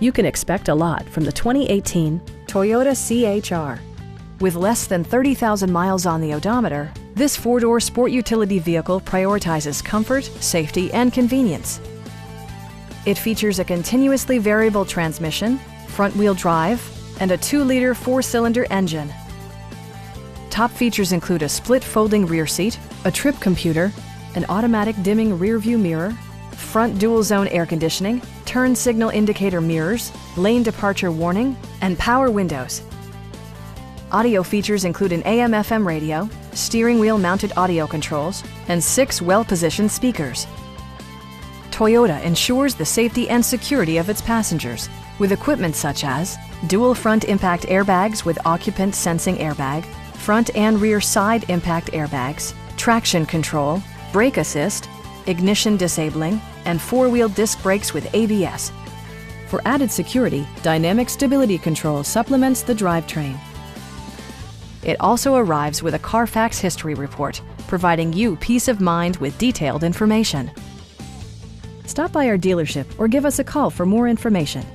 You can expect a lot from the 2018 Toyota CHR. With less than 30,000 miles on the odometer, this four-door sport utility vehicle prioritizes comfort, safety, and convenience. It features a continuously variable transmission, front-wheel drive, and a 2-liter 4-cylinder engine. Top features include a split folding rear seat, a trip computer, an automatic dimming rear-view mirror, front dual-zone air conditioning, turn signal indicator mirrors, lane departure warning, and power windows. Audio features include an AM/FM radio, steering wheel mounted audio controls, and 6 well-positioned speakers. Toyota ensures the safety and security of its passengers with equipment such as dual front impact airbags with occupant sensing airbag, front and rear side impact airbags, traction control, brake assist, ignition disabling, and 4-wheel disc brakes with ABS. For added security, dynamic stability control supplements the drivetrain. It also arrives with a Carfax history report, providing you peace of mind with detailed information. Stop by our dealership or give us a call for more information.